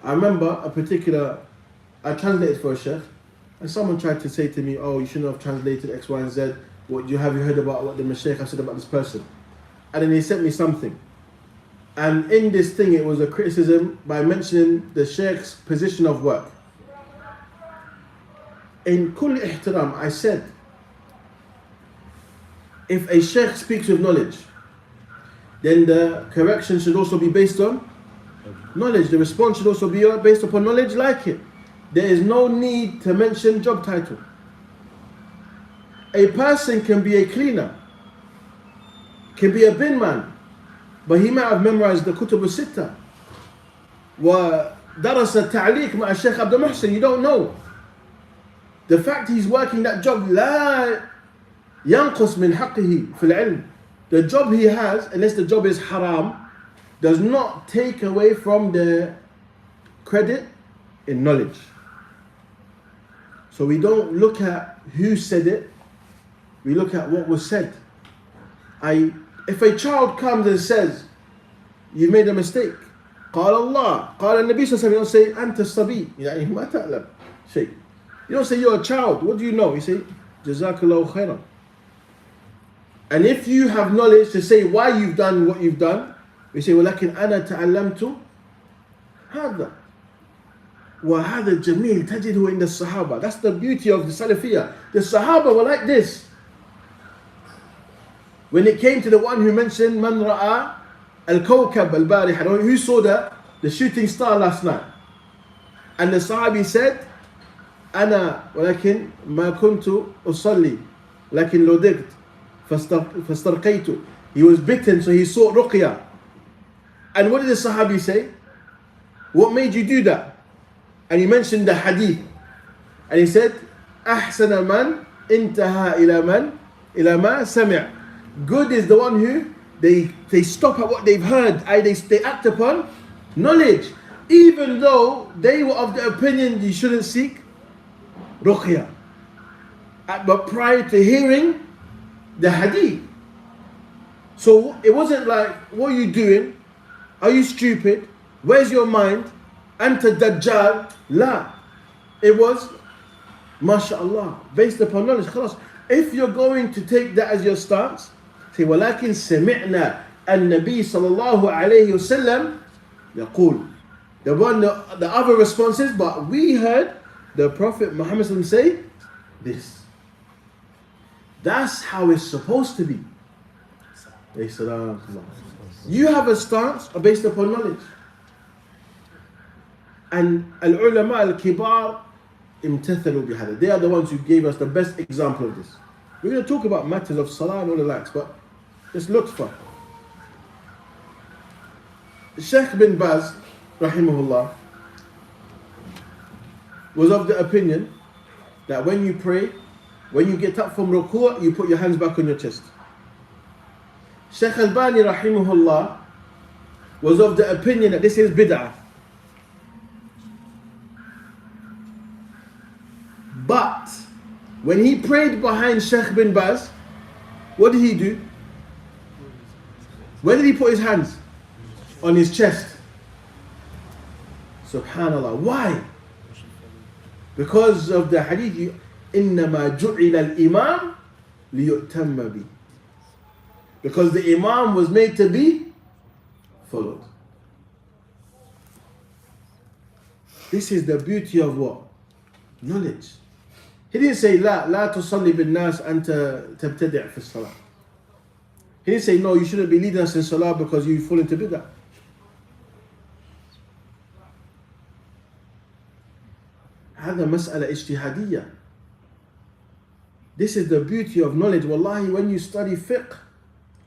I remember I translated for a sheikh, and someone tried to say to me, oh, you shouldn't have translated X, Y, and Z. Have you heard about what the Mashaykh have said about this person? And then he sent me something. And in this thing, it was a criticism by mentioning the sheikh's position of work. In kulli ihtiram, I said, if a sheikh speaks with knowledge, then the correction should also be based on knowledge. The response should also be based upon knowledge like it. There is no need to mention job title. A person can be a cleaner, can be a bin man, but he might have memorized the Kutub al-Sitta. وَدَرَسَ التَّعْلِيقِ مع الشيخ عبد المحسن. You don't know. The fact he's working that job, لا ينقص من حقه في العلم. The job he has, unless the job is haram, does not take away from the credit in knowledge. So we don't look at who said it, we look at what was said. If a child comes and says, you've made a mistake, قال الله قال النبي صلى الله عليه وسلم, you don't say أنت الصبي, يعني ما تعلم شيء. You don't say you're a child, what do you know? You say جزاك الله خيرا. And if you have knowledge to say why you've done what you've done, you say ولكن أنا تعلمت هذا وهذا الجميل تجده عند الصحابة. That's the beauty of the Salafiyah. The Sahaba were like this. When it came to the one who mentioned Man ra'a al-kawkab al-bariha, who saw the shooting star last night, and the Sahabi said أنا ولكن ما كنت أصلي لكن لدغت فاسترقيت. He was bitten, so he sought ruqya. And what did the Sahabi say? What made you do that? And he mentioned the hadith, and he said أحسن من انتهى إلى ما سمع. Good is the one who they stop at what they've heard, they act upon knowledge, even though they were of the opinion you shouldn't seek ruqya. But prior to hearing the hadith, so it wasn't like, what are you doing? Are you stupid? Where's your mind? Anta Dajjal. La. It was, mashallah, based upon knowledge. Khalas. If you're going to take that as your stance, say, وَلَكِنْ سَمِعْنَا النَّبِي صلى الله عليه وسلم يقول. The other response is, but we heard the Prophet Muhammad say this. That's how it's supposed to be. You have a stance based upon knowledge. And al-ulama al-kibar imtathalu bihada. They are the ones who gave us the best example of this. We're going to talk about matters of salah and all the likes, but just look for. Sheikh bin Baz, rahimahullah, was of the opinion that when you pray, when you get up from ruku', you put your hands back on your chest. Sheikh Al-Bani, rahimahullah, was of the opinion that this is bid'ah. But when he prayed behind Sheikh bin Baz, what did he do? Where did he put his hands? On his chest. Subhanallah. Why? Because of the hadith, إِنَّمَا جُعِلَ الْإِمَامِ لِيُؤْتَمَّ بِهِ. Because the Imam was made to be followed. This is the beauty of what? Knowledge. He didn't say لا تصلي بالناس أنت تبتدع في الصلاة. He didn't say no, you shouldn't be leading us in salah because you fall into bid'ah. هذا مسألة اجتهادية. This is the beauty of knowledge. Wallahi, when you study fiqh,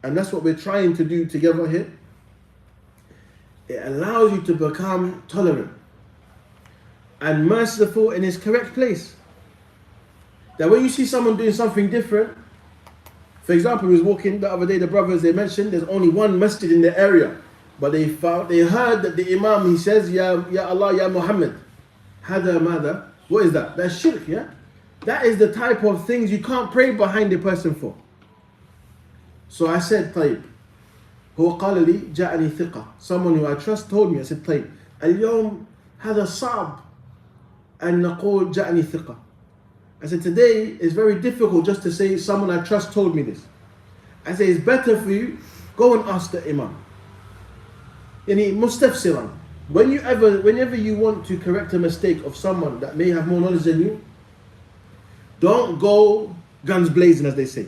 and that's what we're trying to do together here, it allows you to become tolerant and merciful in its correct place. That when you see someone doing something different, for example, we was walking the other day, the brothers, they mentioned there's only one masjid in the area, but they heard that the Imam, he says, Ya Allah, Ya Muhammad. Hada mada. What is that? That's shirk, yeah? That is the type of things you can't pray behind a person for. So I said, طيب. هو قال لي جاءني ثقة. Someone who I trust told me, I said, طيب. اليوم هذا صعب أن نقول جاءني ثقة. I said, today is very difficult just to say someone I trust told me this. I said, it's better for you, go and ask the Imam. Yani mustafsiran. Whenever you want to correct a mistake of someone that may have more knowledge than you, don't go guns blazing, as they say.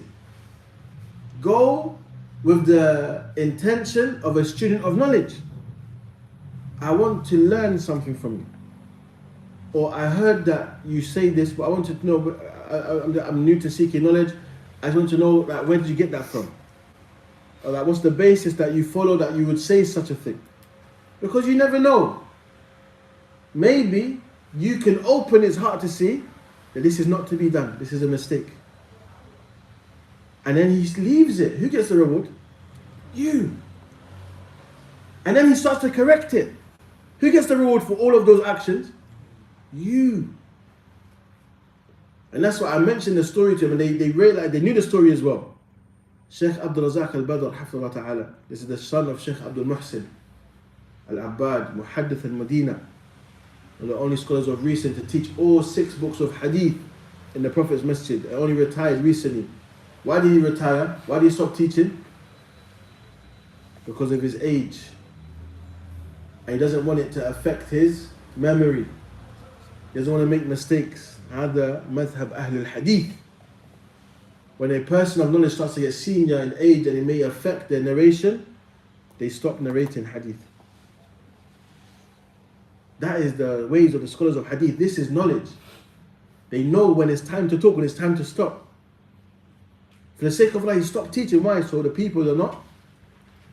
Go with the intention of a student of knowledge. I want to learn something from you. Or I heard that you say this, but I want to know, I'm new to seeking knowledge. I just want to know, where did you get that from? Or what's the basis that you follow that you would say such a thing? Because you never know. Maybe you can open his heart to see that this is not to be done. This is a mistake. And then he leaves it. Who gets the reward? You. And then he starts to correct it. Who gets the reward for all of those actions? You. And that's why I mentioned the story to them, and they realized, they knew the story as well. Sheikh Abdul Razak al-Badr, hafidhahullah ta'ala, this is the son of Sheikh Abdul Muhsin al-Abbad, Muhaddith al-Madina, one of the only scholars of recent to teach all 6 books of hadith in the Prophet's masjid. He only retired recently. Why did he retire? Why did he stop teaching? Because of his age. And he doesn't want it to affect his memory. He doesn't want to make mistakes. هذا مذهب أهل الحديث. When a person of knowledge starts to get senior in age and it may affect their narration, they stop narrating hadith. That is the ways of the scholars of hadith. This is knowledge. They know when it's time to talk, when it's time to stop. For the sake of Allah, he stopped teaching. Why? So the people are not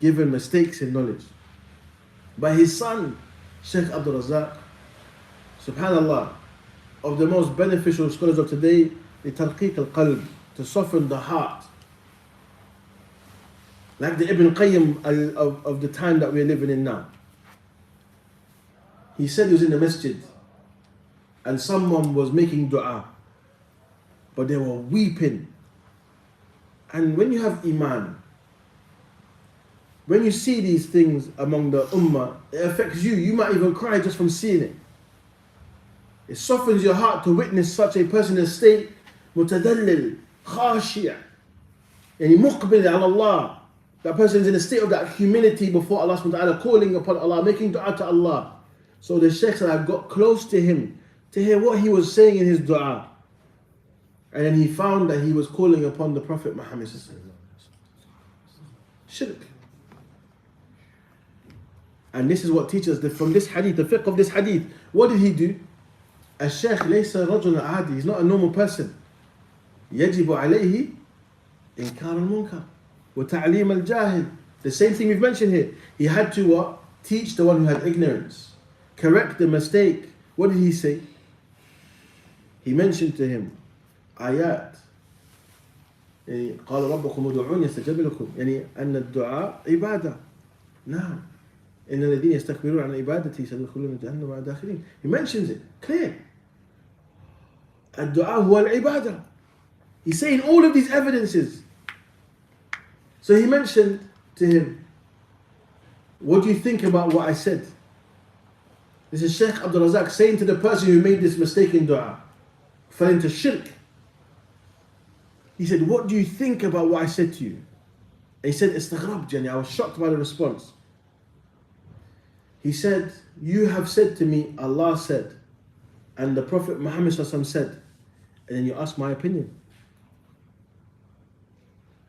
given mistakes in knowledge. But his son, Sheikh Abdul Razak, subhanallah, of the most beneficial scholars of today, the tarqiq al-qalb, to soften the heart. Like the Ibn Qayyim of the time that we're living in now. He said he was in the masjid and someone was making dua, but they were weeping. And when you have iman, when you see these things among the ummah, it affects you. You might even cry just from seeing it. It softens your heart to witness such a person in a state mutadallil, khashia, yani muqbil ala Allah. That person is in a state of that humility before Allah subhanahu wa ta'ala, calling upon Allah, making dua to Allah. So the Shaykh said, I got close to him to hear what he was saying in his dua. And then he found that he was calling upon the Prophet Muhammad. Shirk. And this is what teaches from this hadith, the fiqh of this hadith. What did he do? الشيخ ليس رجل عادي. He's not a normal person. يجب عليه إنكار المنكر وتعليم الجاهل. The same thing we've mentioned here. He had to what? Teach the one who had ignorance. Correct the mistake. What did he say? He mentioned to him آيات. يعني قال ربكم ادعوني استجب لكم. يعني أن الدعاء عبادة. نعم. إن الذين يستكبرون عن عبادتي سيدخلون جهنم مع داخلين. He mentions it. Clear. الدعاء هو العبادة. He's saying all of these evidences. So he mentioned to him, what do you think about what I said? This is Sheikh Abdul Razak saying to the person who made this mistake in dua, fell into shirk. He said, what do you think about what I said to you? And he said, استغربت, I was shocked by the response. He said, you have said to me, Allah said, and the Prophet Muhammad said, and then you ask my opinion.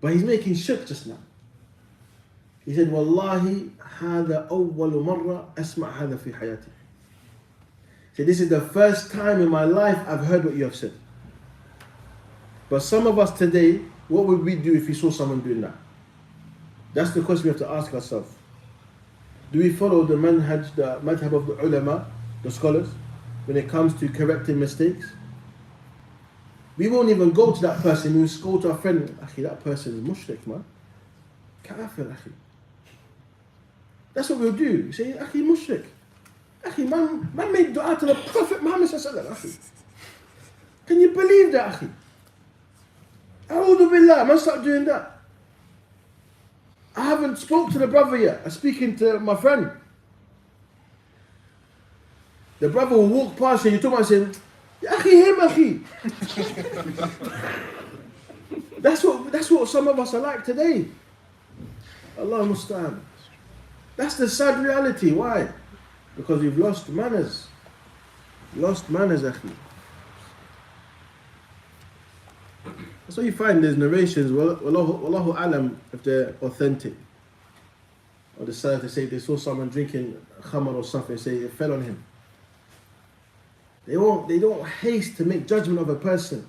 But he's making shirk just now. He said, Wallahi, هذا أول مرة أسمع هذا في حياتي. He said, this is the first time in my life I've heard what you have said. But some of us today, what would we do if we saw someone doing that? That's the question we have to ask ourselves. Do we follow the manhaj, the madhab of the ulama, the scholars, when it comes to correcting mistakes? We won't even go to that person. We will go to our friend, Akhi, that person is mushrik, man. Kafir, Akhi. That's what we'll do. We say, Akhi, mushrik. Akhi, man made dua to the Prophet Muhammad sallallahu alaihi wasallam. Can you believe that, Akhi? A'udhu billah, man, stop doing that. I haven't spoke to the brother yet. I'm speaking to my friend. The brother will walk past you, you talk about saying, Ya akhi, him akhi. That's what some of us are like today. Allah musta'an. That's the sad reality. Why? Because we've lost manners. Lost manners, akhi. So you find there's narrations, Wallahu alam, if they're authentic. Or the Salaf, they say they saw someone drinking khamar or something, they say it fell on him. They don't haste to make judgment of a person.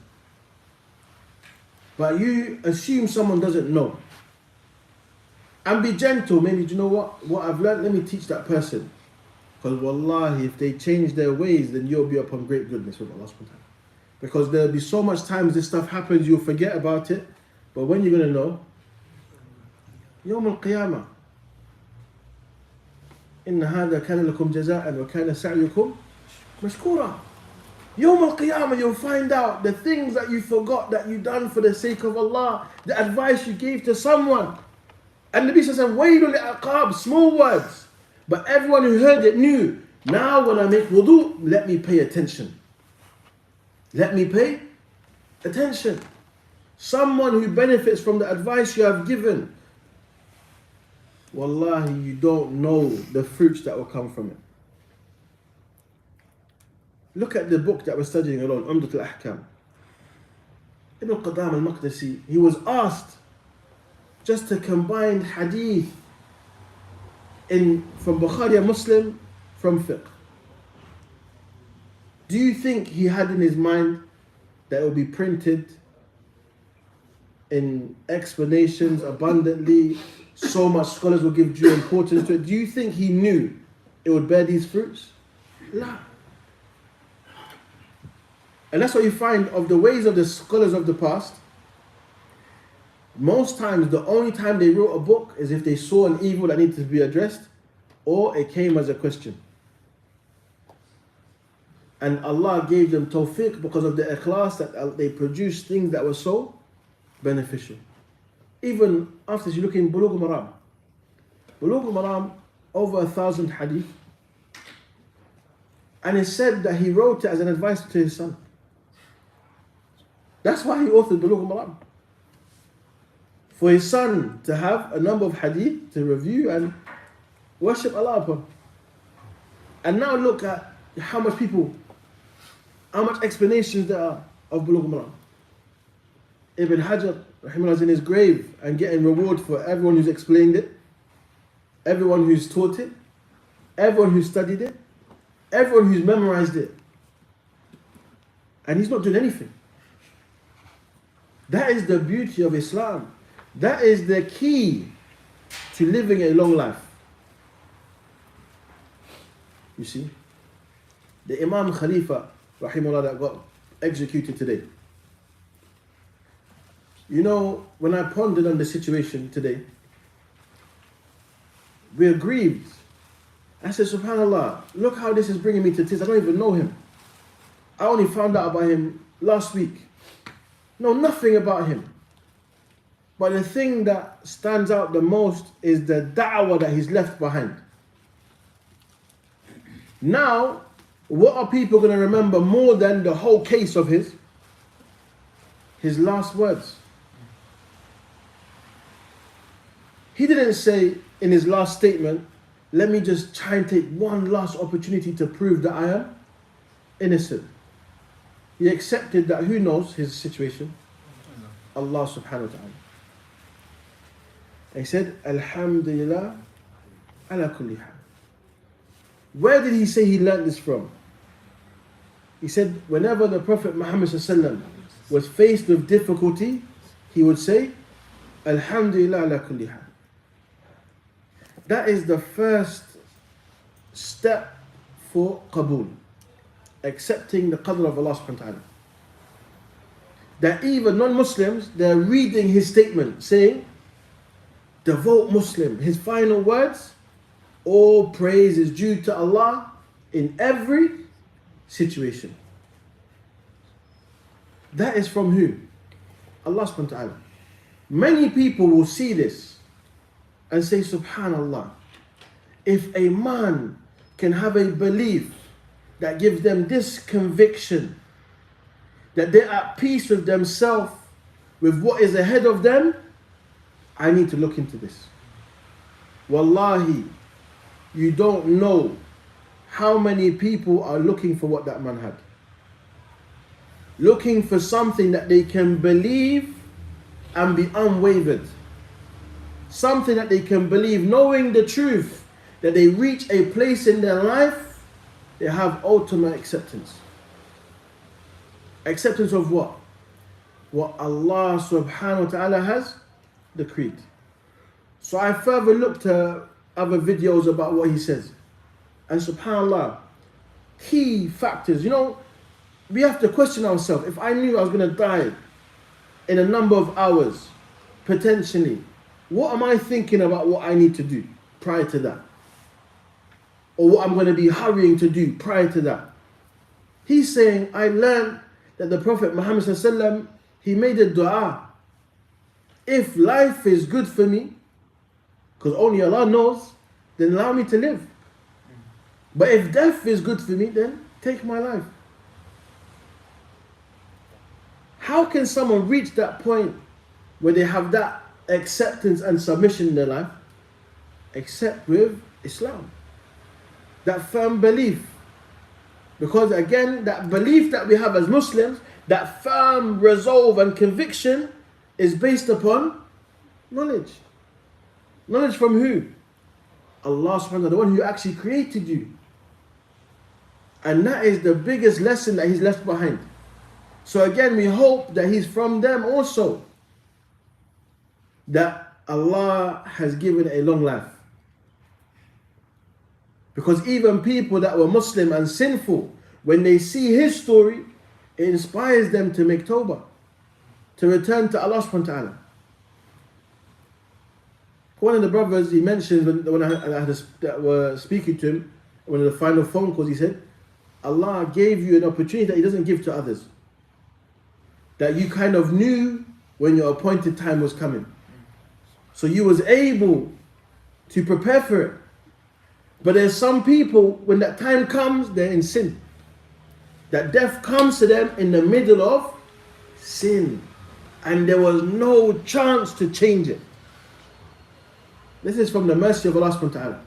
But you assume someone doesn't know. And be gentle, maybe, do you know what I've learned? Let me teach that person. Because wallahi, if they change their ways, then you'll be upon great goodness with Allah subhanahu wa ta'ala. Because there'll be so much times this stuff happens, you'll forget about it. But when you're going to know? يوم القيامة. إن هذا كان لكم جزاء وكان سعيكم مشكورا. Yawm al-Qiyamah, you'll find out the things that you forgot that you done for the sake of Allah, the advice you gave to someone. And the Nabi says, Waylul li'aqab, small words. But everyone who heard it knew, now when I make wudu, let me pay attention. Let me pay attention. Someone who benefits from the advice you have given, wallahi, you don't know the fruits that will come from it. Look at the book that we're studying alone, Umdatul Ahkam. Ibn Qadam al-Maqdisi, he was asked just to combine hadith from Bukhari and Muslim from fiqh. Do you think he had in his mind that it will be printed in explanations abundantly, so much scholars will give due importance to it? Do you think he knew it would bear these fruits? La. And that's what you find of the ways of the scholars of the past. Most times, the only time they wrote a book is if they saw an evil that needed to be addressed, or it came as a question. And Allah gave them tawfiq because of the ikhlas that they produced things that were so beneficial. Even after you look in Bulugh al-Maram. Bulugh al-Maram, over 1,000 hadith. And it's said that he wrote it as an advice to his son. That's why he authored Bulugh al-Maram. For his son to have a number of hadith to review and worship Allah upon. And now look at how much explanations there are of Bulugh al-Maram. Ibn Hajar, rahimahullah, is in his grave and getting reward for everyone who's explained it, everyone who's taught it, everyone who's studied it, everyone who's memorized it. And he's not doing anything. That is the beauty of Islam. That is the key to living a long life. You see, the Imam Khalifa, rahimahullah, that got executed today. You know, when I pondered on the situation today, we are grieved. I said, subhanallah, look how this is bringing me to tears. I don't even know him. I only found out about him last week. Know nothing about him. But the thing that stands out the most is the da'wah that he's left behind. Now, what are people going to remember more than the whole case of his last words? He didn't say in his last statement, let me just try and take one last opportunity to prove that I am innocent. He accepted that who knows his situation? Allah subhanahu wa ta'ala. He said, Alhamdulillah ala kulli hal. Where did he say he learned this from? He said, whenever the Prophet Muhammad sallallahu was faced with difficulty, he would say, Alhamdulillah ala kulli hal. That is the first step for qabul, accepting the qadr of Allah subhanahu wa ta'ala. That even non-Muslims, they're reading his statement saying, devout Muslim, his final words, all praise is due to Allah in every situation. That is from who? Allah subhanahu wa ta'ala. Many people will see this and say, subhanallah, if a man can have a belief that gives them this conviction, that they're at peace with themselves, with what is ahead of them, I need to look into this. Wallahi, you don't know how many people are looking for what that man had. Looking for something that they can believe and be unwavered. Something that they can believe, knowing the truth, that they reach a place in their life, they have ultimate acceptance. Acceptance of what? What Allah subhanahu wa ta'ala has decreed. So I further looked at other videos about what he says. And subhanallah, key factors. You know, we have to question ourselves. If I knew I was going to die in a number of hours, potentially, what am I thinking about what I need to do prior to that? Or what I'm going to be hurrying to do prior to that? He's saying, I learned that the Prophet Muhammad ﷺ, he made a dua. If life is good for me, because only Allah knows, then allow me to live. But if death is good for me, then take my life. How can someone reach that point where they have that acceptance and submission in their life? Except with Islam. That firm belief. Because again, that belief that we have as Muslims, that firm resolve and conviction is based upon knowledge. Knowledge from who? Allah subhanahu wa ta'ala, the one who actually created you. And that is the biggest lesson that He's left behind. So again, we hope that He's from them also. That Allah has given a long life. Because even people that were Muslim and sinful, when they see his story, it inspires them to make tawbah, to return to Allah subhanahu wa ta'ala. One of the brothers, he mentions when I were speaking to him, one of the final phone calls, he said, Allah gave you an opportunity that He doesn't give to others. That you kind of knew when your appointed time was coming. So you was able to prepare for it. But there's some people, when that time comes, they're in sin. That death comes to them in the middle of sin. And there was no chance to change it. This is from the mercy of Allah subhanahu wa ta'ala.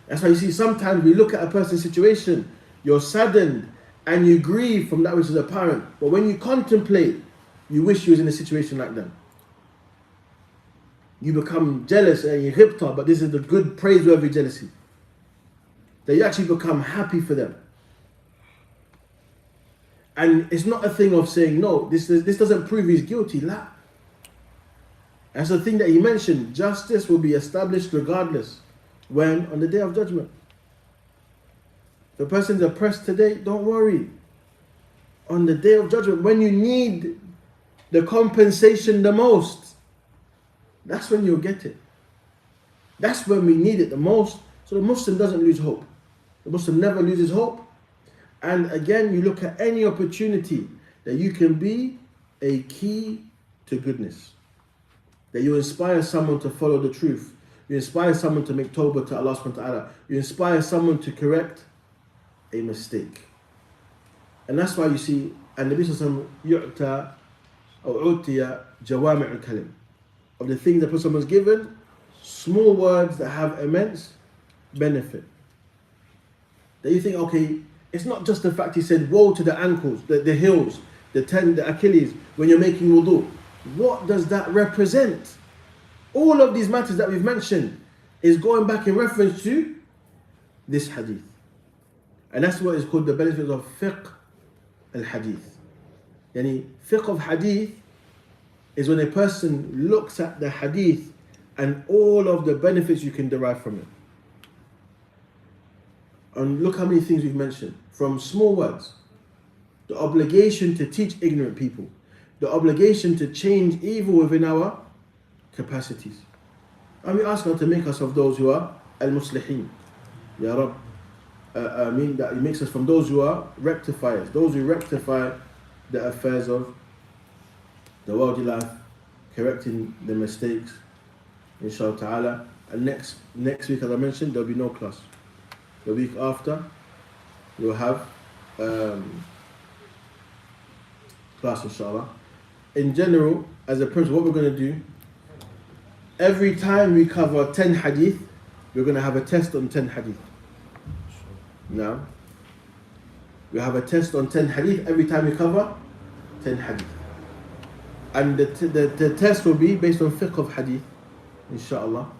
That's why you see sometimes we look at a person's situation, you're saddened and you grieve from that which is apparent. But when you contemplate, you wish you was in a situation like them. You become jealous and you ghibta, but this is the good praiseworthy jealousy. That you actually become happy for them. And it's not a thing of saying, no, this doesn't prove he's guilty. La. That's the thing that he mentioned. Justice will be established regardless. When? On the Day of Judgment. If a person's oppressed today, don't worry. On the Day of Judgment, when you need the compensation the most, that's when you'll get it. That's when we need it the most. So the Muslim doesn't lose hope. The Muslim never loses hope. And again, you look at any opportunity that you can be a key to goodness. That you inspire someone to follow the truth. You inspire someone to make tawbah to Allah subhanahu wa ta'ala. You inspire someone to correct a mistake. And that's why you see, and Nabi sallallahu alayhi wa sallam, yu'ta or utiya jawami' al-kalim. Of the things that Prophet was given, small words that have immense benefit. That you think, okay, it's not just the fact he said, woe to the ankles, the heels, the Achilles, when you're making wudu. What does that represent? All of these matters that we've mentioned is going back in reference to this hadith. And that's what is called the benefit of fiqh al-hadith. Yani fiqh of hadith is when a person looks at the hadith and all of the benefits you can derive from it. And look how many things we've mentioned. From small words, the obligation to teach ignorant people, the obligation to change evil within our capacities. And we ask God to make us of those who are al-muslihin. Ya Rab. That He makes us from those who are rectifiers, those who rectify the affairs of the worldly life, correcting the mistakes, inshallah ta'ala. And next week, as I mentioned, there'll be no class. The week after, we'll have class, inshallah. In general, as a principle, what we're going to do, every time we cover 10 hadith, we're going to have a test on 10 hadith. Now, we have a test on 10 hadith every time we cover 10 hadith. And the test will be based on fiqh of hadith, inshallah.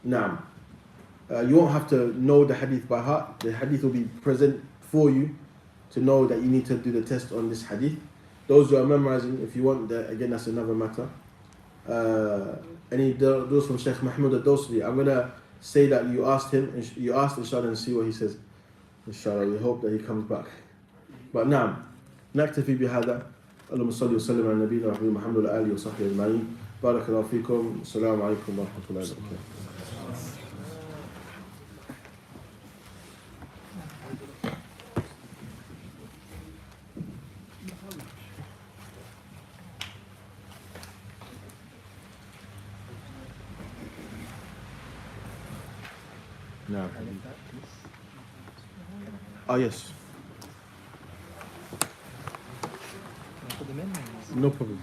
Now, you won't have to know the hadith by heart. The hadith will be present for you to know that you need to do the test on this hadith. Those who are memorizing, if you want that, again, that's another matter. Those from Sheikh Mahmoud al-Dawsri, I'm going to say that you asked inshallah, and see what he says. Inshallah, we hope that he comes back. But now, نكتفي بهذا. اللهم صل وسلم على نبينا محمد وعلى آله وصحبه أجمعين. بارك الله فيكم. السلام عليكم ورحمة الله وبركاته. No. And if that is, Oh yes, can I put them in? no problem.